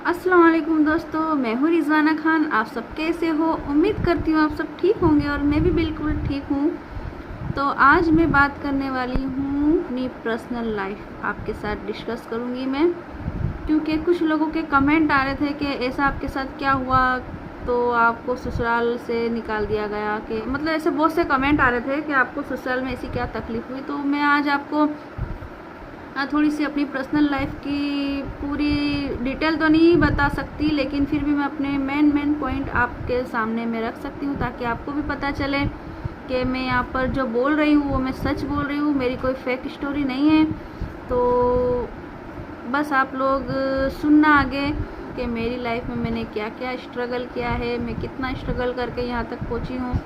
अस्सलाम वालेकुम दोस्तों, मैं हूँ रिजवाना खान। आप सब कैसे हो? उम्मीद करती हूँ आप सब ठीक होंगे और मैं भी बिल्कुल ठीक हूँ। तो आज मैं बात करने वाली हूँ अपनी पर्सनल लाइफ आपके साथ डिस्कस करूँगी मैं, क्योंकि कुछ लोगों के कमेंट आ रहे थे कि ऐसा आपके साथ क्या हुआ तो आपको ससुराल से निकाल दिया गया, कि मतलब ऐसे बहुत से कमेंट आ रहे थे कि आपको ससुराल में ऐसी क्या तकलीफ़ हुई। तो मैं आज आपको थोड़ी सी अपनी पर्सनल लाइफ की पूरी डिटेल तो नहीं बता सकती, लेकिन फिर भी मैं अपने मेन पॉइंट आपके सामने में रख सकती हूँ ताकि आपको भी पता चले कि मैं यहाँ पर जो बोल रही हूँ वो मैं सच बोल रही हूँ, मेरी कोई फेक स्टोरी नहीं है। तो बस आप लोग सुनना आगे कि मेरी लाइफ में मैंने क्या क्या स्ट्रगल किया है, मैं कितना स्ट्रगल करके यहाँ तक पहुँची हूँ।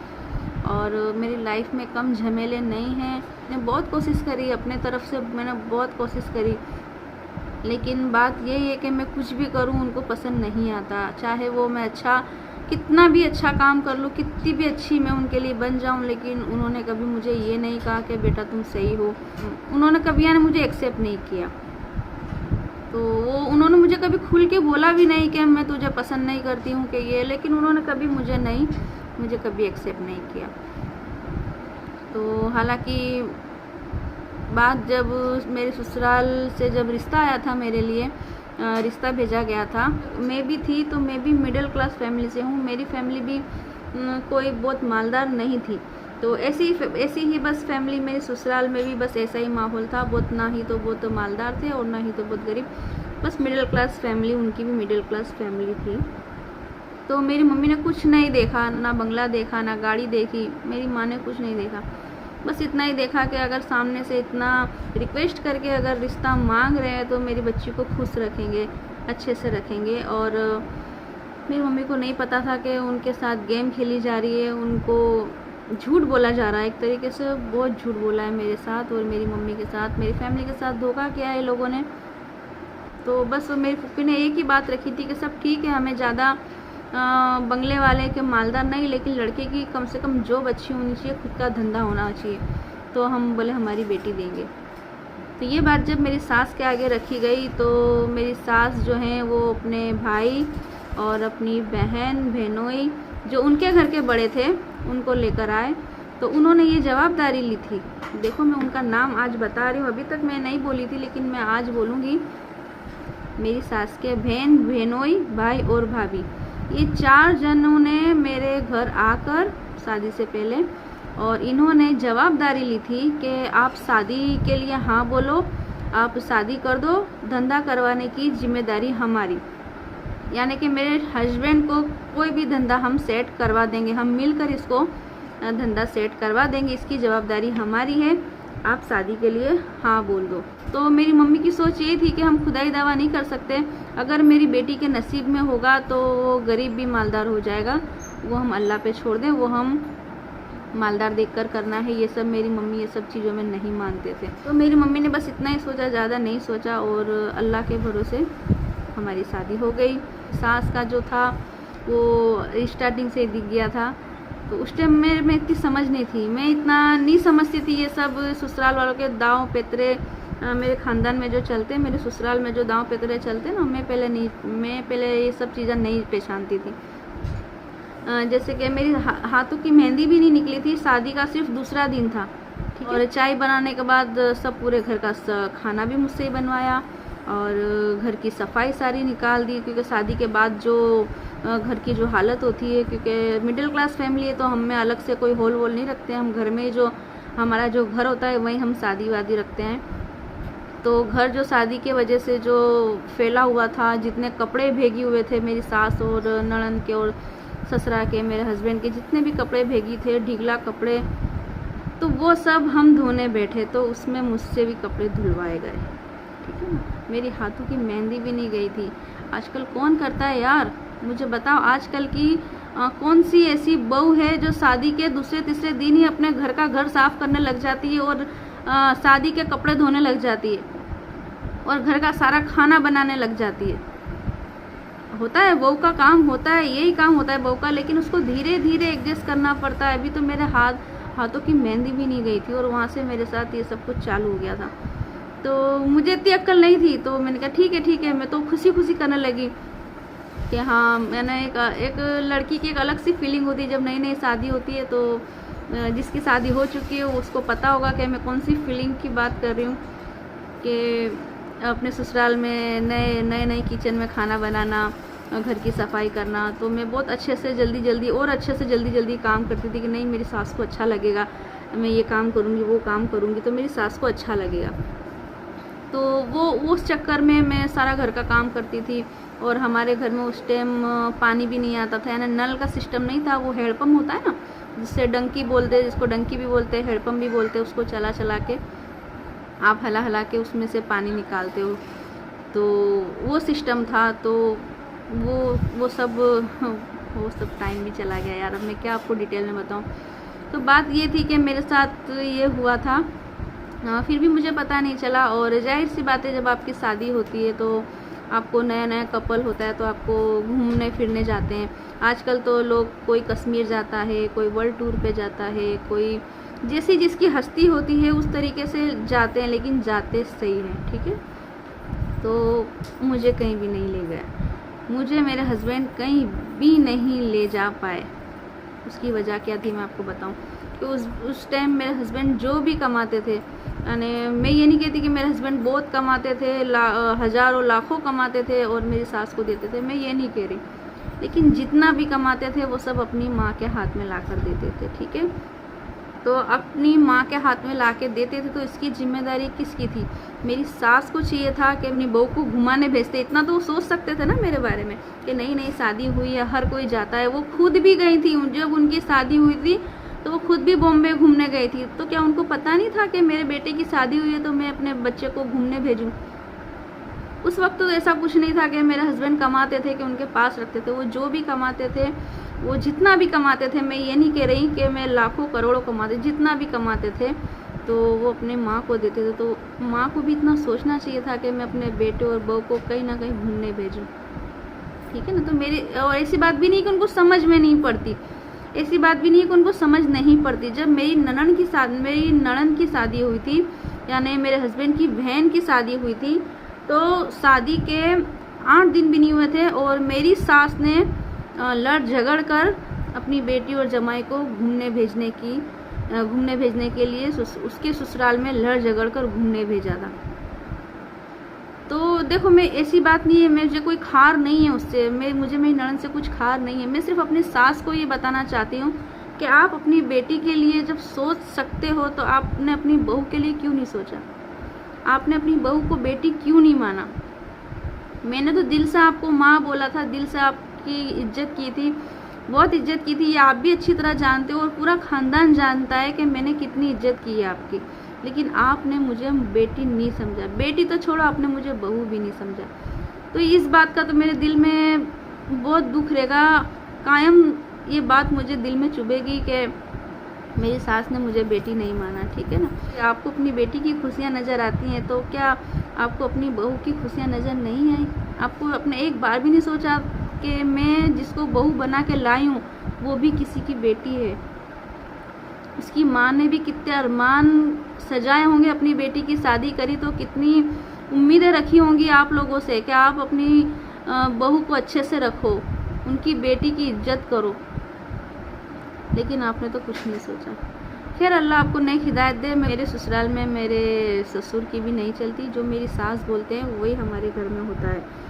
और मेरी लाइफ में कम झमेले नहीं हैं। मैंने बहुत कोशिश करी, अपने तरफ से मैंने बहुत कोशिश करी, लेकिन बात यही है कि मैं कुछ भी करूं उनको पसंद नहीं आता। चाहे वो मैं कितना भी अच्छा काम कर लूँ, कितनी भी अच्छी मैं उनके लिए बन जाऊं, लेकिन उन्होंने कभी मुझे ये नहीं कहा कि बेटा तुम सही हो। उन्होंने कभी यानी मुझे एक्सेप्ट नहीं किया। तो वो उन्होंने मुझे कभी खुल के बोला भी नहीं कि मैं तुझे पसंद नहीं करती हूँ कि ये, लेकिन उन्होंने कभी मुझे कभी एक्सेप्ट नहीं किया। तो हालांकि बात जब मेरे ससुराल से जब रिश्ता आया था, मेरे लिए रिश्ता भेजा गया था, मैं भी थी तो मैं भी मिडिल क्लास फैमिली से हूँ। मेरी फैमिली भी कोई बहुत मालदार नहीं थी। तो ऐसी ही बस फैमिली मेरे ससुराल में भी बस ऐसा ही माहौल था, बहुत ना ही तो बहुत मालदार थे और ना ही तो बहुत गरीब, बस मिडिल क्लास फैमिली। उनकी भी मिडिल क्लास फैमिली थी। तो मेरी मम्मी ने कुछ नहीं देखा, ना बंगला देखा, ना गाड़ी देखी। मेरी माँ ने कुछ नहीं देखा, बस इतना ही देखा कि अगर सामने से इतना रिक्वेस्ट करके अगर रिश्ता मांग रहे हैं तो मेरी बच्ची को खुश रखेंगे, अच्छे से रखेंगे। और मेरी मम्मी को नहीं पता था कि उनके साथ गेम खेली जा रही है, उनको झूठ बोला जा रहा है। एक तरीके से बहुत झूठ बोला है मेरे साथ और मेरी मम्मी के साथ, मेरी फैमिली के साथ धोखा किया है लोगों ने। तो बस मेरी पप्पी ने एक ही बात रखी थी कि सब ठीक है, हमें ज़्यादा बंगले वाले के मालदार नहीं, लेकिन लड़के की कम से कम जॉब अच्छी होनी चाहिए, खुद का धंधा होना चाहिए। तो हम बोले हमारी बेटी देंगे। तो ये बात जब मेरी सास के आगे रखी गई तो मेरी सास जो हैं वो अपने भाई और अपनी बहन बहनोई जो उनके घर के बड़े थे उनको लेकर आए। तो उन्होंने ये जवाबदारी ली थी। देखो मैं उनका नाम आज बता रही हूँ, अभी तक मैं नहीं बोली थी लेकिन मैं आज बोलूँगी। मेरी सास के बहन बहनोई भाई और भाभी, ये 4 जनों ने मेरे घर आकर शादी से पहले, और इन्होंने जवाबदारी ली थी कि आप शादी के लिए हाँ बोलो, आप शादी कर दो, धंधा करवाने की जिम्मेदारी हमारी। यानी कि मेरे हस्बैंड को कोई भी धंधा हम सेट करवा देंगे, हम मिलकर इसको धंधा सेट करवा देंगे, इसकी जवाबदारी हमारी है, आप शादी के लिए हाँ बोल दो। तो मेरी मम्मी की सोच ये थी कि हम खुदाई दावा नहीं कर सकते, अगर मेरी बेटी के नसीब में होगा तो वो गरीब भी मालदार हो जाएगा, वो हम अल्लाह पे छोड़ दें, वो हम मालदार देखकर करना है। ये सब मेरी मम्मी ये सब चीज़ों में नहीं मानते थे। तो मेरी मम्मी ने बस इतना ही सोचा, ज़्यादा नहीं सोचा, और अल्लाह के भरोसे हमारी शादी हो गई। सास का जो था वो स्टार्टिंग से दिख गया था। तो उस टाइम मेरे में इतनी समझ नहीं थी, मैं इतना नहीं समझती थी ये सब ससुराल वालों के दाव पेतरे। मेरे ख़ानदान में जो चलते, मेरे ससुराल में जो दाव पेतरे चलते ना, मैं पहले ये सब चीज़ें नहीं पहचानती थी। जैसे कि मेरी हाथों की मेहंदी भी नहीं निकली थी, शादी का सिर्फ दूसरा दिन था, ठीक है। और चाय बनाने के बाद सब पूरे घर का खाना भी मुझसे ही बनवाया और घर की सफाई सारी निकाल दी, क्योंकि शादी के बाद जो घर की जो हालत होती है, क्योंकि मिडिल क्लास फैमिली है तो हम में अलग से कोई हॉल वॉल नहीं रखते, हम घर में जो हमारा जो घर होता है वहीं हम शादी वादी रखते हैं। तो घर जो शादी के वजह से जो फैला हुआ था, जितने कपड़े भेगी हुए थे मेरी सास और ननद के और ससुरा के, मेरे हस्बैंड के जितने भी कपड़े भेगी थे, ढीला कपड़े, तो वो सब हम धोने बैठे तो उसमें मुझसे भी कपड़े धुलवाए गए, ठीक है ना। मेरी हाथों की मेहंदी भी नहीं गई थी। आजकल कौन करता है यार, मुझे बताओ, आजकल की कौन सी ऐसी बहू है जो शादी के दूसरे तीसरे दिन ही अपने घर साफ करने लग जाती है और शादी के कपड़े धोने लग जाती है और घर का सारा खाना बनाने लग जाती है। होता है बहू का काम, होता है यही काम होता है बहू का, लेकिन उसको धीरे धीरे एडजस्ट करना पड़ता है। अभी तो मेरे हाथों की मेहंदी भी नहीं गई थी और वहाँ से मेरे साथ ये सब कुछ चालू हो गया था। तो मुझे इतनी अक्ल नहीं थी, तो मैंने कहा ठीक है, मैं तो खुशी खुशी करने लगी। कि हाँ मैंने एक लड़की की एक अलग सी फीलिंग होती है जब नई नई शादी होती है। तो जिसकी शादी हो चुकी है उसको पता होगा कि मैं कौन सी फीलिंग की बात कर रही हूँ, कि अपने ससुराल में नए किचन में खाना बनाना, घर की सफाई करना। तो मैं बहुत अच्छे से जल्दी काम करती थी कि नहीं मेरी सास को अच्छा लगेगा, मैं ये काम करूँगी वो काम करूँगी तो मेरी सास को अच्छा लगेगा। तो वो उस चक्कर में मैं सारा घर का काम करती थी। और हमारे घर में उस टाइम पानी भी नहीं आता था, यानी नल का सिस्टम नहीं था, वो हैंडपम्प होता है ना जिससे डंकी बोलते हैं, जिसको डंकी भी बोलते हैं हैंडपम्प भी बोलते हैं, उसको चला के आप हला के उसमें से पानी निकालते हो। तो वो सिस्टम था। तो वो सब टाइम भी चला गया यार, अब मैं क्या आपको डिटेल में बताऊं। तो बात ये थी कि मेरे साथ ये हुआ था, फिर भी मुझे पता नहीं चला। और जाहिर सी बात है जब आपकी शादी होती है तो आपको नया कपल होता है तो आपको घूमने फिरने जाते हैं। आजकल तो लोग कोई कश्मीर जाता है, कोई वर्ल्ड टूर पे जाता है, कोई जैसी जिसकी हस्ती होती है उस तरीके से जाते हैं, लेकिन जाते सही हैं, ठीक है। तो मुझे कहीं भी नहीं ले गया, मुझे मेरे हस्बैंड कहीं भी नहीं ले जा पाए। उसकी वजह क्या थी मैं आपको बताऊं कि उस टाइम मेरे हस्बैंड जो भी कमाते थे, यानी मैं ये नहीं कहती कि मेरे हस्बैंड बहुत कमाते थे, हज़ारों लाखों कमाते थे और मेरी सास को देते थे, मैं ये नहीं कह रही, लेकिन जितना भी कमाते थे वो सब अपनी माँ के हाथ में ला कर देते थे, ठीक है। तो अपनी माँ के हाथ में ला के देते थे तो इसकी जिम्मेदारी किसकी थी? मेरी सास को चाहिए था कि अपनी बहू को घुमाने भेजते। इतना तो वो सोच सकते थे ना मेरे बारे में कि नई शादी हुई है, हर कोई जाता है। वो खुद भी गई थी, जब उनकी शादी हुई थी तो वो खुद भी बॉम्बे घूमने गई थी। तो क्या उनको पता नहीं था कि मेरे बेटे की शादी हुई है तो मैं अपने बच्चे को घूमने भेजूँ? उस वक्त तो ऐसा कुछ नहीं था कि मेरे हस्बैंड कमाते थे कि उनके पास रखते थे। वो जो भी कमाते थे, वो जितना भी कमाते थे, मैं ये नहीं कह रही कि मैं लाखों करोड़ों कमाते, जितना भी कमाते थे तो वो अपने माँ को देते थे। तो माँ को भी इतना सोचना चाहिए था कि मैं अपने बेटे और बहू को कहीं ना कहीं घूमने भेजूँ, ठीक है ना। तो मेरी और ऐसी बात भी नहीं कि उनको समझ में नहीं पड़ती, ऐसी बात भी नहीं कि उनको समझ नहीं पड़ती। जब मेरी ननद की शादी हुई थी, यानी मेरे हस्बैंड की बहन की शादी हुई थी, तो शादी के 8 दिन भी नहीं हुए थे और मेरी सास ने लड़ झगड़ कर अपनी बेटी और जमाई को घूमने भेजने के लिए उसके ससुराल में लड़ झगड़ कर घूमने भेजा था। तो देखो, मैं ऐसी बात नहीं है, मुझे कोई खार नहीं है उससे, मुझे मेरी ननद से कुछ खार नहीं है। मैं सिर्फ अपनी सास को ये बताना चाहती हूँ कि आप अपनी बेटी के लिए जब सोच सकते हो तो आपने अपनी बहू के लिए क्यों नहीं सोचा? आपने अपनी बहू को बेटी क्यों नहीं माना? मैंने तो दिल से आपको माँ बोला था, दिल से आपकी इज्जत की थी, बहुत इज्जत की थी। ये आप भी अच्छी तरह जानते हो और पूरा खानदान जानता है कि मैंने कितनी इज्जत की है आपकी, लेकिन आपने मुझे बेटी नहीं समझा। बेटी तो छोड़ो, आपने मुझे बहू भी नहीं समझा। तो इस बात का तो मेरे दिल में बहुत दुख रहेगा कायम। ये बात मुझे दिल में चुभेगी कि मेरी सास ने मुझे बेटी नहीं माना, ठीक है ना। आपको अपनी बेटी की खुशियाँ नज़र आती हैं तो क्या आपको अपनी बहू की खुशियाँ नज़र नहीं आई? आपको अपने एक बार भी नहीं सोचा कि मैं जिसको बहू बना के लाई हूँ वो भी किसी की बेटी है? उसकी माँ ने भी कितने अरमान सजाए होंगे, अपनी बेटी की शादी करी तो कितनी उम्मीदें रखी होंगी आप लोगों से कि आप अपनी बहू को अच्छे से रखो, उनकी बेटी की इज्जत करो, लेकिन आपने तो कुछ नहीं सोचा। खैर, अल्लाह आपको नई हिदायत दे। मेरे ससुराल में मेरे ससुर की भी नहीं चलती, जो मेरी सास बोलते हैं वही हमारे घर में होता है।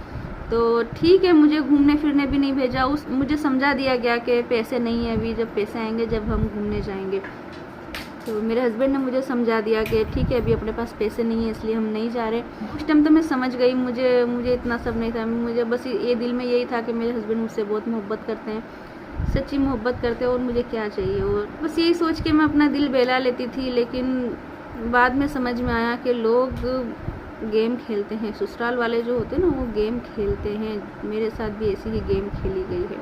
तो ठीक है, मुझे घूमने फिरने भी नहीं भेजा। मुझे समझा दिया गया कि पैसे नहीं है अभी, जब पैसे आएंगे जब हम घूमने जाएंगे। तो मेरे हस्बैंड ने मुझे समझा दिया कि ठीक है अभी अपने पास पैसे नहीं है इसलिए हम नहीं जा रहे। उस टाइम तो मैं समझ गई, मुझे इतना सब नहीं था। मुझे बस ये दिल में यही था कि मेरे हस्बैंड मुझसे बहुत मोहब्बत करते हैं, सच्ची मोहब्बत करते हैं और मुझे क्या चाहिए। और बस यही सोच के मैं अपना दिल बहला लेती थी। लेकिन बाद में समझ में आया कि लोग गेम खेलते हैं, ससुराल वाले जो होते हैं ना वो गेम खेलते हैं। मेरे साथ भी ऐसी ही गेम खेली गई है।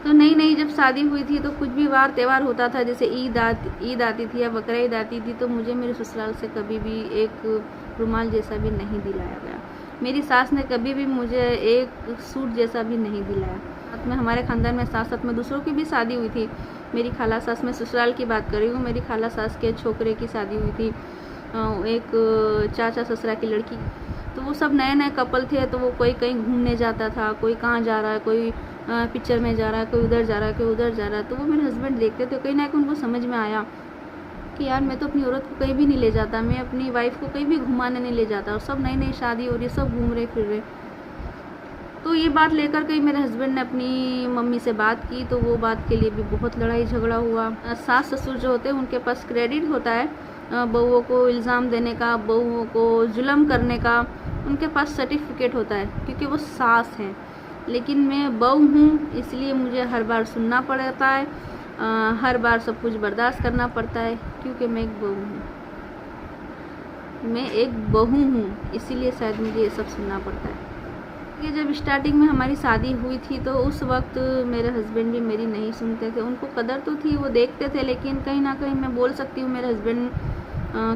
तो नई जब शादी हुई थी तो कुछ भी वार त्यौहार होता था, जैसे ईद आती थी या बकरा ईद आती थी, तो मुझे मेरे ससुराल से कभी भी एक रुमाल जैसा भी नहीं दिलाया गया। मेरी सास ने कभी भी मुझे एक सूट जैसा भी नहीं दिलाया। साथ में हमारे ख़ानदान में साथ में दूसरों की भी शादी हुई थी। मेरी खाला सास, मैं ससुराल की बात कर रही हूँ, मेरी खाला सास के छोकरे की शादी हुई थी, एक चाचा ससुरा की लड़की। तो वो सब नए नए कपल थे, तो वो कोई कहीं घूमने जाता था, कोई कहाँ जा रहा है, कोई पिक्चर में जा रहा है, कोई उधर जा रहा है, कोई उधर जा रहा है। तो वो मेरे हस्बैंड देखते थे, कहीं ना कहीं उनको समझ में आया कि यार मैं तो अपनी औरत को कहीं भी नहीं ले जाता, मैं अपनी वाइफ को कहीं भी घुमाने नहीं ले जाता, और सब नई नई शादी हो रही है, सब घूम रहे फिर रहे। तो ये बात लेकर के मेरे हस्बैंड ने अपनी मम्मी से बात की, तो वो बात के लिए भी बहुत लड़ाई झगड़ा हुआ। सास ससुर जो होते हैं उनके पास क्रेडिट होता है बहुओं को इल्ज़ाम देने का, बहुओं को जुल्म करने का, उनके पास सर्टिफिकेट होता है क्योंकि वो सास हैं। लेकिन मैं बहू हूँ, इसलिए मुझे हर बार सुनना पड़ता है, हर बार सब कुछ बर्दाश्त करना पड़ता है, क्योंकि मैं एक बहू हूँ। मैं एक बहू हूँ, इसीलिए शायद मुझे ये सब सुनना पड़ता है। ये जब स्टार्टिंग में हमारी शादी हुई थी तो उस वक्त मेरे हस्बैंड भी मेरी नहीं सुनते थे। उनको कदर तो थी, वो देखते थे, लेकिन कहीं ना कहीं मैं बोल सकती हूँ मेरे हस्बैंड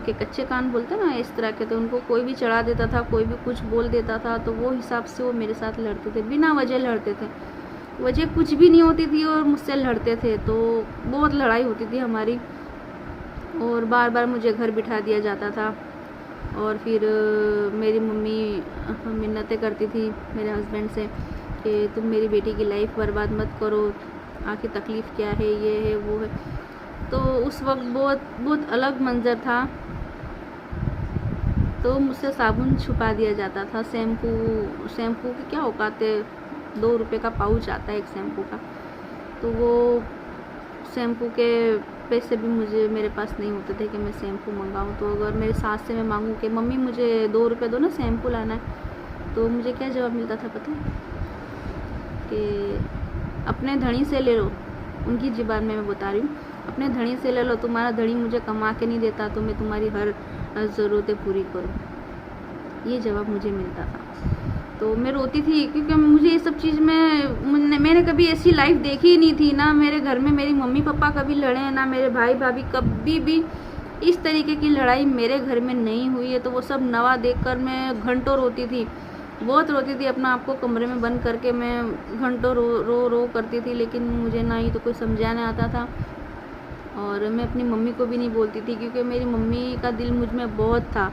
के कच्चे कान बोलते हैं ना, इस तरह के। तो उनको कोई भी चढ़ा देता था, कोई भी कुछ बोल देता था, तो वो हिसाब से वो मेरे साथ लड़ते थे, बिना वजह लड़ते थे। वजह कुछ भी नहीं होती थी और मुझसे लड़ते थे, तो बहुत लड़ाई होती थी हमारी। और बार बार मुझे घर बिठा दिया जाता था। और फिर मेरी मम्मी मिन्नतें करती थी मेरे हस्बैंड से कि तुम मेरी बेटी की लाइफ बर्बाद मत करो, आखिर तकलीफ़ क्या है, ये है वो है। तो उस वक्त बहुत अलग मंज़र था। तो मुझसे साबुन छुपा दिया जाता था, शैम्पू की क्या औकात है, 2 रुपये का पाउच आता है एक शैम्पू का। तो वो शैम्पू के पैसे भी मेरे पास नहीं होते थे कि मैं शैम्पू मंगाऊं। तो अगर मेरे सास से मैं मांगूं कि मम्मी मुझे 2 रुपये दो ना, शैम्पू लाना है, तो मुझे क्या जवाब मिलता था पता है? कि अपने धनी से ले लो। उनकी ज़ुबान में मैं बता रही हूँ, अपने धनी से ले लो, तुम्हारा धनी मुझे कमा के नहीं देता तो मैं तुम्हारी हर ज़रूरतें पूरी करूँ। ये जवाब मुझे मिलता था। तो मैं रोती थी क्योंकि मुझे ये सब चीज़ में मैंने कभी ऐसी लाइफ देखी ही नहीं थी। ना मेरे घर में मेरी मम्मी पापा कभी लड़े, ना मेरे भाई भाभी कभी भी इस तरीके की लड़ाई मेरे घर में नहीं हुई है। तो वो सब नवा देखकर मैं घंटों रोती थी, बहुत रोती थी। अपना आपको कमरे में बंद करके मैं घंटों रो करती थी, लेकिन मुझे ना ही तो कोई समझाने आता था। और मैं अपनी मम्मी को भी नहीं बोलती थी क्योंकि मेरी मम्मी का दिल मुझ में बहुत था।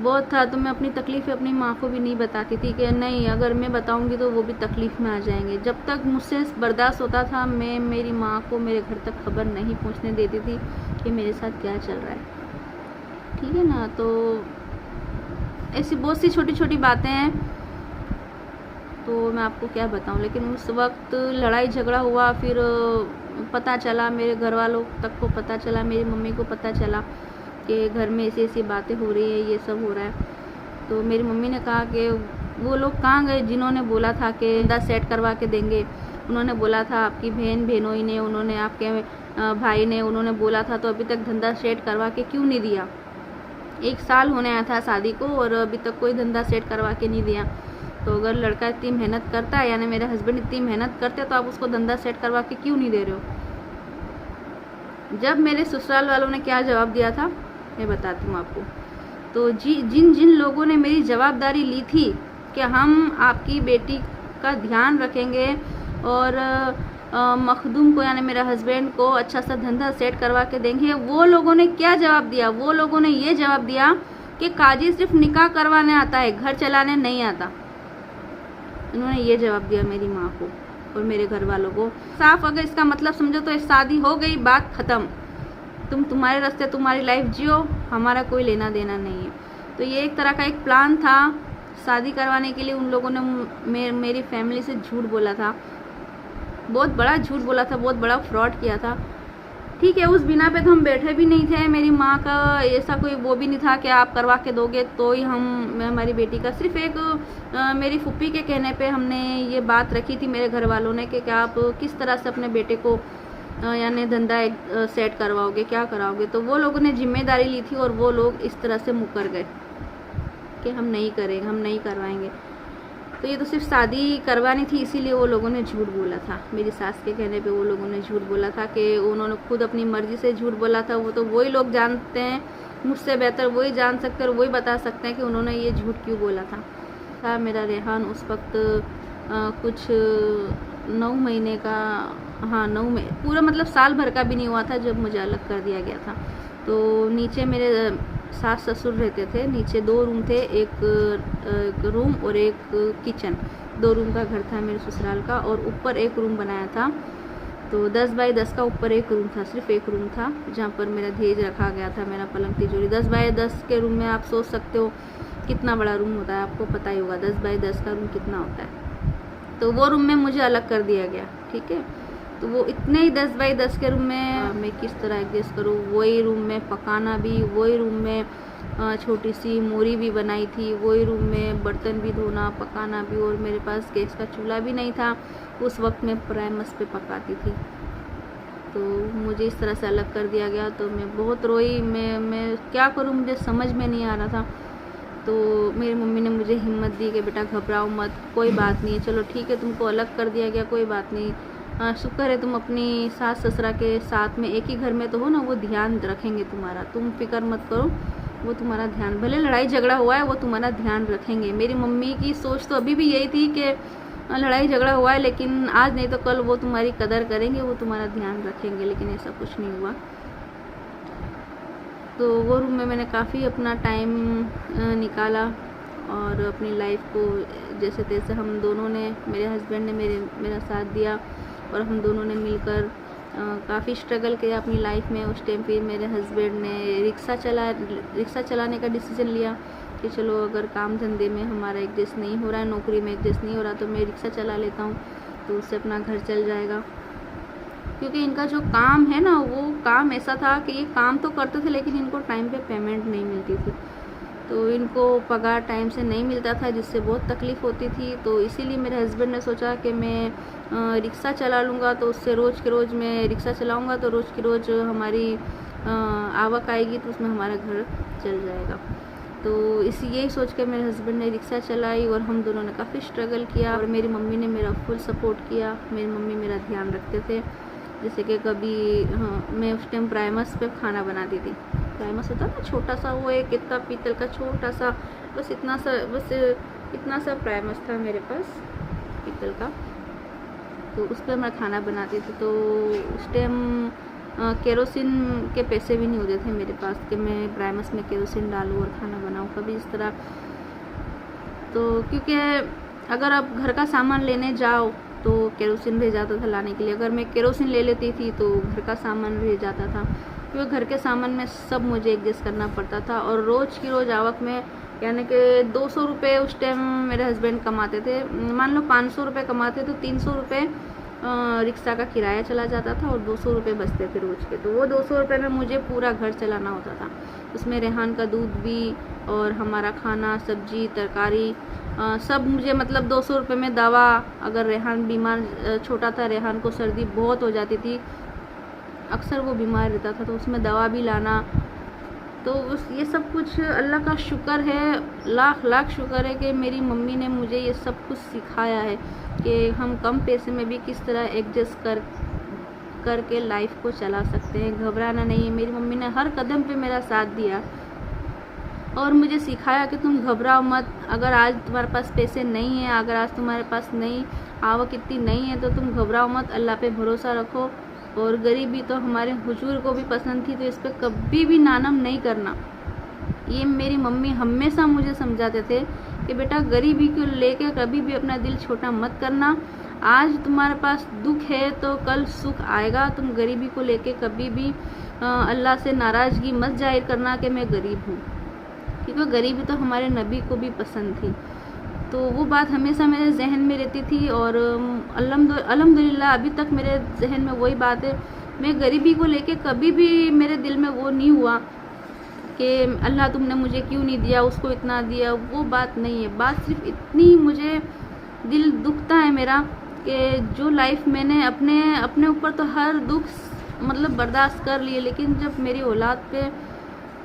तो मैं अपनी तकलीफ़ें अपनी माँ को भी नहीं बताती थी कि नहीं, अगर मैं बताऊंगी तो वो भी तकलीफ़ में आ जाएंगे। जब तक मुझसे बर्दाश्त होता था, मैं मेरी माँ को मेरे घर तक खबर नहीं पहुँचने देती थी कि मेरे साथ क्या चल रहा है। ठीक है ना? तो ऐसी बहुत सी छोटी छोटी बातें हैं, तो मैं आपको क्या बताऊं। लेकिन उस वक्त लड़ाई झगड़ा हुआ, फिर पता चला, मेरे घर वालों तक को पता चला, मेरी मम्मी को पता चला कि घर में ऐसी ऐसी बातें हो रही है, ये सब हो रहा है। तो मेरी मम्मी ने कहा कि वो लोग कहाँ गए जिन्होंने बोला था कि धंधा सेट करवा के देंगे। उन्होंने बोला था, आपकी बहनोई ने, उन्होंने आपके भाई ने, उन्होंने बोला था, तो अभी तक धंधा सेट करवा के क्यों नहीं दिया? 1 साल होने आया था शादी को और अभी तक कोई धंधा सेट करवा के नहीं दिया। तो अगर लड़का इतनी मेहनत करता है, यानी मेरे हस्बैंड इतनी मेहनत करते, तो आप उसको धंधा सेट करवा के क्यों नहीं दे रहे हो? जब मेरे ससुराल वालों ने क्या जवाब दिया था मैं बताती हूँ आपको। तो जिन लोगों ने मेरी जवाबदारी ली थी कि हम आपकी बेटी का ध्यान रखेंगे और मखदूम को यानी मेरे हस्बैंड को अच्छा सा धंधा सेट करवा के देंगे, वो लोगों ने क्या जवाब दिया? वो लोगों ने ये जवाब दिया कि काजी सिर्फ निकाह करवाने आता है, घर चलाने नहीं आता। उन्होंने ये जवाब दिया मेरी माँ को और मेरे घर वालों को। साफ अगर इसका मतलब समझो तो शादी हो गई, बात ख़त्म। तुम तुम्हारे रास्ते तुम्हारी लाइफ जियो, हमारा कोई लेना देना नहीं है। तो ये एक तरह का एक प्लान था शादी करवाने के लिए। उन लोगों ने मेरी फैमिली से झूठ बोला था, बहुत बड़ा झूठ बोला था, बहुत बड़ा फ्रॉड किया था। ठीक है, उस बिना पे तो हम बैठे भी नहीं थे। मेरी माँ का ऐसा कोई वो भी नहीं था कि आप करवा के दोगे तो ही मैं हमारी बेटी का। सिर्फ एक मेरी फूफी के कहने पे हमने ये बात रखी थी मेरे घर वालों ने कि आप किस तरह से अपने बेटे को यानी धंधा सेट करवाओगे, क्या कराओगे। तो वो लोगों ने जिम्मेदारी ली थी और वो लोग इस तरह से मुकर गए कि हम नहीं करेंगे, हम नहीं करवाएंगे। तो ये तो सिर्फ शादी करवानी थी, इसीलिए वो लोगों ने झूठ बोला था। मेरी सास के कहने पे वो लोगों ने झूठ बोला था कि उन्होंने खुद अपनी मर्जी से झूठ बोला था। वो तो वही लोग जानते हैं, मुझसे बेहतर वही जान सकते हैं और वही बता सकते हैं कि उन्होंने ये झूठ क्यों बोला था। मेरा रेहान उस वक्त कुछ 9 महीने का, हाँ 9 महीने पूरा, मतलब साल भर का भी नहीं हुआ था जब मुझे अलग कर दिया गया था। तो नीचे मेरे सास ससुर रहते थे। नीचे 2 रूम थे, एक रूम और एक किचन। 2 रूम का घर था मेरे ससुराल का, और ऊपर एक रूम बनाया था। तो 10 बाई 10 का ऊपर एक रूम था, सिर्फ एक रूम था जहाँ पर मेरा दहेज रखा गया था, मेरा पलंग तिजोरी। 10 बाई 10 के रूम में आप सोच सकते हो कितना बड़ा रूम होता है, आपको पता ही होगा 10 बाई 10 का रूम कितना होता है। तो वो रूम में मुझे अलग कर दिया गया, ठीक है। तो वो इतने ही 10 बाई 10 के रूम में मैं किस तरह एडजस्ट करूँ। वही रूम में पकाना भी, वही रूम में छोटी सी मोरी भी बनाई थी, वही रूम में बर्तन भी धोना, पकाना भी, और मेरे पास गैस का चूल्हा भी नहीं था। उस वक्त मैं प्राइमस पे पकाती थी। तो मुझे इस तरह से अलग कर दिया गया। तो मैं बहुत रोई, मैं क्या करूँ, मुझे समझ में नहीं आ रहा था। तो मेरी मम्मी ने मुझे हिम्मत दी कि बेटा घबराओ मत, कोई बात नहीं है, चलो ठीक है, तुमको अलग कर दिया गया, कोई बात नहीं। शुक्र है तुम अपनी सास ससुरा के साथ में एक ही घर में तो हो ना, वो ध्यान रखेंगे तुम्हारा, तुम फिक्र मत करो, वो तुम्हारा ध्यान, भले लड़ाई झगड़ा हुआ है वो तुम्हारा ध्यान रखेंगे। मेरी मम्मी की सोच तो अभी भी यही थी कि लड़ाई झगड़ा हुआ है लेकिन आज नहीं तो कल वो तुम्हारी कदर करेंगे, वो तुम्हारा ध्यान रखेंगे, लेकिन ऐसा कुछ नहीं हुआ। तो वो रूम में मैंने काफ़ी अपना टाइम निकाला और अपनी लाइफ को जैसे तैसे हम दोनों ने, मेरे हस्बैंड ने मेरा साथ दिया, और हम दोनों ने मिलकर काफ़ी स्ट्रगल किया अपनी लाइफ में। उस टाइम पे मेरे हस्बैंड ने रिक्शा चलाने का डिसीज़न लिया कि चलो अगर काम धंधे में हमारा एडजस्ट नहीं हो रहा है, नौकरी में एडजस्ट नहीं हो रहा, तो मैं रिक्शा चला लेता हूँ, तो उससे अपना घर चल जाएगा। क्योंकि इनका जो काम है ना, वो काम ऐसा था कि ये काम तो करते थे लेकिन इनको टाइम पे पेमेंट नहीं मिलती थी। तो इनको पगार टाइम से नहीं मिलता था, जिससे बहुत तकलीफ़ होती थी। तो इसीलिए मेरे हस्बैंड ने सोचा कि मैं रिक्शा चला लूँगा, तो उससे रोज़ के रोज़ मैं रिक्शा चलाऊँगा तो रोज़ की रोज़ हमारी आवक आएगी, तो उसमें हमारा घर चल जाएगा। तो यही सोच कर मेरे हस्बैंड ने रिक्शा चलाई और हम दोनों ने काफ़ी स्ट्रगल किया, और मेरी मम्मी ने मेरा फुल सपोर्ट किया। मेरी मम्मी मेरा ध्यान रखते थे, जैसे कि कभी मैं उस टाइम प्राइमस पे खाना बनाती थी। प्राइमस होता ना छोटा सा, वो एक इतना पीतल का छोटा सा, बस इतना सा प्राइमस था मेरे पास पीतल का, तो उस पर मैं खाना बनाती थी। तो उस टाइम केरोसिन के पैसे भी नहीं होते थे मेरे पास कि मैं प्राइमस में केरोसिन डालूँ और खाना बनाऊँ कभी इस तरह। तो क्योंकि अगर आप घर का सामान लेने जाओ तो केरोसिन रह जाता था लाने के लिए, अगर मैं केरोसिन ले लेती थी तो घर का सामान रह जाता था, क्योंकि घर के सामान में सब मुझे एडजस्ट करना पड़ता था। और रोज़ की रोज़ आवक में, यानी कि 200 रुपये उस टाइम मेरे हस्बैंड कमाते थे, मान लो 500 रुपये कमाते तो 300 रुपये रिक्शा का किराया चला जाता था और 200 रुपये बचते थे रोज़ के। तो वो 200 रुपये में मुझे पूरा घर चलाना होता था। उसमें रेहान का दूध भी और हमारा खाना, सब्जी, तरकारी, सब मुझे, मतलब 200 रुपये में दवा, अगर रेहान बीमार, छोटा था, रेहान को सर्दी बहुत हो जाती थी, अक्सर वो बीमार रहता था, तो उसमें दवा भी लाना। तो ये सब कुछ अल्लाह का शुक्र है, लाख लाख शुक्र है कि मेरी मम्मी ने मुझे ये सब कुछ सिखाया है कि हम कम पैसे में भी किस तरह एडजस्ट करके लाइफ को चला सकते हैं। घबराना नहीं है। मेरी मम्मी ने हर कदम पे मेरा साथ दिया और मुझे सिखाया कि तुम घबराओ मत। अगर आज तुम्हारे पास पैसे नहीं है, अगर आज तुम्हारे पास नहीं आवक इतनी नहीं है, तो तुम घबराओ मत, अल्लाह पे भरोसा रखो। और गरीबी तो हमारे हुजूर को भी पसंद थी, तो इस पर कभी भी नानम नहीं करना। ये मेरी मम्मी हमेशा मुझे समझाते थे कि बेटा गरीबी को लेके कभी भी अपना दिल छोटा मत करना। आज तुम्हारे पास दुख है तो कल सुख आएगा। तुम गरीबी को लेके कभी भी अल्लाह से नाराज़गी मत जाहिर करना कि मैं गरीब हूँ, क्योंकि गरीबी तो हमारे नबी को भी पसंद थी। तो वो बात हमेशा मेरे जहन में रहती थी और अल्हम्दुलिल्लाह अभी तक मेरे जहन में वही बात है। मैं गरीबी को लेके कभी भी मेरे दिल में वो नहीं हुआ कि अल्लाह तुमने मुझे क्यों नहीं दिया, उसको इतना दिया, वो बात नहीं है। बात सिर्फ इतनी, मुझे दिल दुखता है मेरा कि जो लाइफ मैंने अपने ऊपर तो हर दुख मतलब बर्दाश्त कर लिए, लेकिन जब मेरी औलाद पे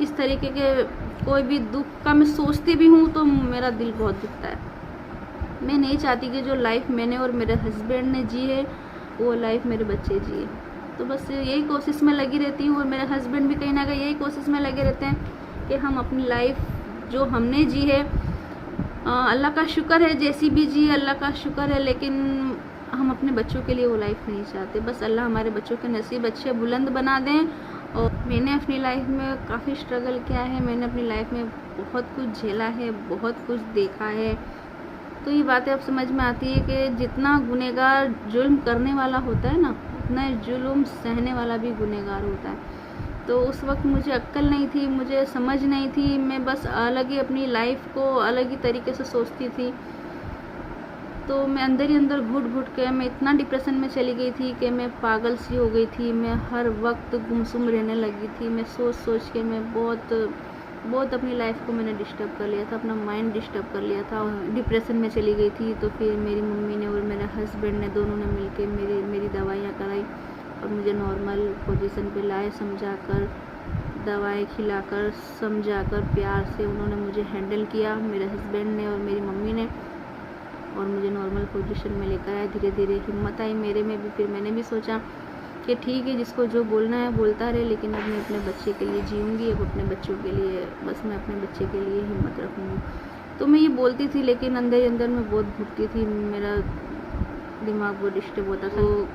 इस तरीके के कोई भी दुख का मैं सोचती भी हूँ तो मेरा दिल बहुत दुखता है। मैं नहीं चाहती कि जो लाइफ मैंने और मेरे हस्बैंड ने जी है वो लाइफ मेरे बच्चे जिए। तो बस यही कोशिश में लगी रहती हूँ और मेरे हस्बैंड भी कहीं ना कहीं यही कोशिश में लगे रहते हैं कि हम अपनी लाइफ जो हमने जी है, अल्लाह का शुक्र है, जैसी भी जी अल्लाह का शुक्र है, लेकिन हम अपने बच्चों के लिए वो लाइफ नहीं चाहते। बस अल्लाह हमारे बच्चों के नसीब अच्छे बुलंद बना दें और मैंने अपनी लाइफ में काफ़ी स्ट्रगल किया है, मैंने अपनी लाइफ में बहुत कुछ झेला है, बहुत कुछ देखा है। तो ये बातें अब समझ में आती है कि जितना गुनहगार जुल्म करने वाला होता है ना, उतना जुल्म सहने वाला भी गुनहगार होता है। तो उस वक्त मुझे अक्ल नहीं थी, मुझे समझ नहीं थी, मैं बस अलग ही अपनी लाइफ को अलग ही तरीके से सोचती थी। तो मैं अंदर ही अंदर घुट घुट के मैं इतना डिप्रेशन में चली गई थी कि मैं पागल सी हो गई थी। मैं हर वक्त गुमसुम रहने लगी थी। मैं सोच सोच के मैं बहुत अपनी लाइफ को मैंने डिस्टर्ब कर लिया था, अपना माइंड डिस्टर्ब कर लिया था, डिप्रेशन में चली गई थी। तो फिर मेरी मम्मी ने और मेरे हस्बैंड ने दोनों ने मिलके मेरी दवाइयाँ कराई और मुझे नॉर्मल पोजीशन पे लाए, समझाकर दवाई खिलाकर समझाकर प्यार से उन्होंने मुझे हैंडल किया, मेरे हस्बैंड ने और मेरी मम्मी ने, और मुझे नॉर्मल पोजीशन में लेकर आया। धीरे धीरे हिम्मत आई मेरे में भी। फिर मैंने भी सोचा कि ठीक है, जिसको जो बोलना है बोलता रहे, लेकिन अब मैं अपने बच्चे के लिए जीऊँगी। अब अपने बच्चों के लिए बस मैं अपने बच्चे के लिए हिम्मत रखूँगी। तो मैं ये बोलती थी, लेकिन अंदर ही अंदर मैं बहुत घुटती थी, मेरा दिमाग बहुत डिस्टर्ब होता था। तो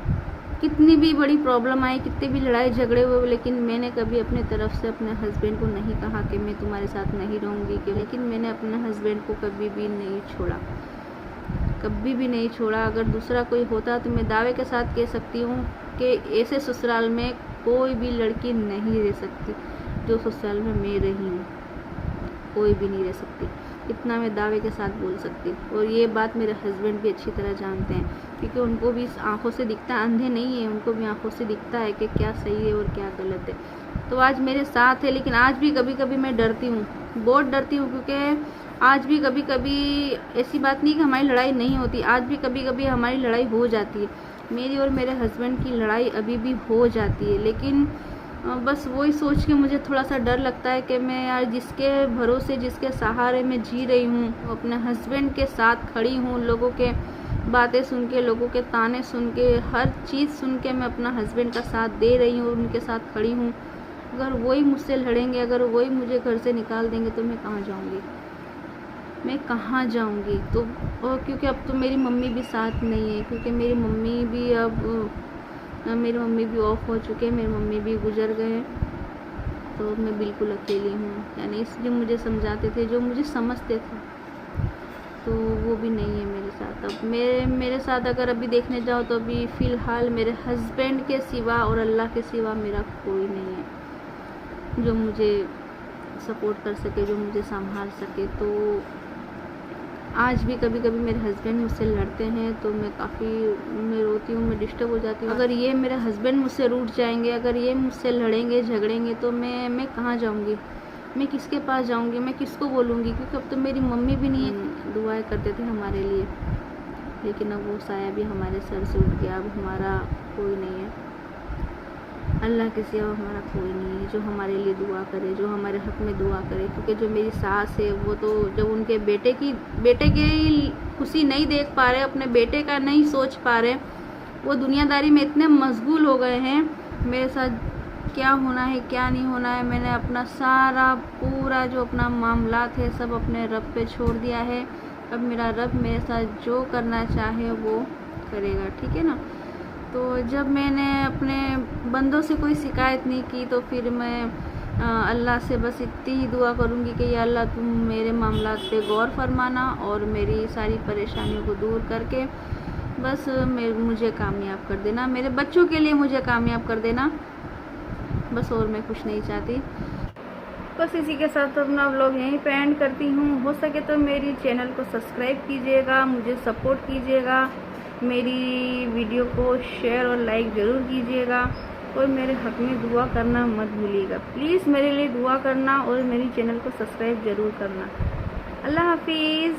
कितनी भी बड़ी प्रॉब्लम आई, कितने भी लड़ाई झगड़े हुए, लेकिन मैंने कभी अपने तरफ से अपने हस्बैंड को नहीं कहा कि मैं तुम्हारे साथ नहीं रहूँगी कि, लेकिन मैंने अपने हस्बैंड को कभी भी नहीं छोड़ा, कभी भी नहीं छोड़ा। अगर दूसरा कोई होता तो मैं दावे के साथ कह सकती हूँ कि ऐसे ससुराल में कोई भी लड़की नहीं रह सकती जो ससुराल में मैं रही हूँ, कोई भी नहीं रह सकती, इतना मैं दावे के साथ बोल सकती हूँ। और ये बात मेरे हस्बैंड भी अच्छी तरह जानते हैं, क्योंकि उनको भी आंखों से दिखता है, अंधे नहीं है, उनको भी आंखों से दिखता है कि क्या सही है और क्या गलत है। तो आज मेरे साथ है, लेकिन आज भी कभी कभी मैं डरती हूँ, बहुत डरती हूँ, क्योंकि आज भी कभी कभी ऐसी बात नहीं कि हमारी लड़ाई नहीं होती, आज भी कभी कभी हमारी लड़ाई हो जाती है। मेरी और मेरे हस्बैंड की लड़ाई अभी भी हो जाती है, लेकिन बस वही सोच के मुझे थोड़ा सा डर लगता है कि मैं यार जिसके भरोसे, जिसके सहारे मैं जी रही हूँ, अपने हस्बैंड के साथ खड़ी हूँ, लोगों के बातें सुन के, लोगों के ताने सुन के, हर चीज़ सुन के मैं अपना हस्बैंड का साथ दे रही हूँ, उनके साथ खड़ी हूँ। अगर वही मुझसे लड़ेंगे, अगर वही मुझे घर से निकाल देंगे तो मैं कहाँ जाऊँगी, मैं कहाँ जाऊँगी। तो और क्योंकि अब तो मेरी मम्मी भी साथ नहीं है, क्योंकि मेरी मम्मी भी ऑफ हो चुके हैं, मेरी मम्मी भी गुजर गए, तो मैं बिल्कुल अकेली हूँ। यानी इसलिए मुझे समझाते थे, जो मुझे समझते थे, तो वो भी नहीं है मेरे साथ। अब मेरे साथ अगर अभी देखने जाओ तो अभी फ़िलहाल मेरे हस्बैंड के सिवा और अल्लाह के सिवा मेरा कोई नहीं है जो मुझे सपोर्ट कर सके, जो मुझे संभाल सके। तो आज भी कभी कभी मेरे हस्बैंड मुझसे लड़ते हैं तो मैं रोती हूँ, मैं डिस्टर्ब हो जाती हूँ। अगर ये मेरे हस्बैंड मुझसे रूठ जाएंगे, अगर ये मुझसे लड़ेंगे झगड़ेंगे, तो मैं कहाँ जाऊँगी, मैं किसके पास जाऊँगी, मैं किसको बोलूँगी, क्योंकि अब तो मेरी मम्मी भी नहीं है। दुआएं करते थे हमारे लिए, लेकिन अब वो साया भी हमारे सर से उठ गया। अब हमारा कोई नहीं है, अल्लाह के सिवा हमारा कोई नहीं है जो हमारे लिए दुआ करे, जो हमारे हक़ में दुआ करे। क्योंकि जो मेरी सास है, वो तो जब उनके बेटे की खुशी नहीं देख पा रहे, अपने बेटे का नहीं सोच पा रहे, वो दुनियादारी में इतने मशगूल हो गए हैं। मेरे साथ क्या होना है क्या नहीं होना है, मैंने अपना सारा पूरा जो अपना मामलात है सब अपने रब पे छोड़ दिया है। अब मेरा रब मेरे साथ जो करना चाहे वो करेगा, ठीक है ना। तो जब मैंने अपने बंदों से कोई शिकायत नहीं की, तो फिर मैं अल्लाह से बस इतनी ही दुआ करूँगी कि या अल्लाह तुम मेरे मामलात पे गौर फरमाना और मेरी सारी परेशानियों को दूर करके बस मुझे कामयाब कर देना, मेरे बच्चों के लिए मुझे कामयाब कर देना, बस और मैं कुछ नहीं चाहती। बस इसी के साथ अपना व्लॉग यहीं पे एंड करती हूँ। हो सके तो मेरी चैनल को सब्सक्राइब कीजिएगा, मुझे सपोर्ट कीजिएगा, मेरी वीडियो को शेयर और लाइक ज़रूर कीजिएगा, और मेरे हक़ में दुआ करना मत भूलिएगा। प्लीज़ मेरे लिए दुआ करना और मेरी चैनल को सब्सक्राइब ज़रूर करना। अल्लाह हाफिज़।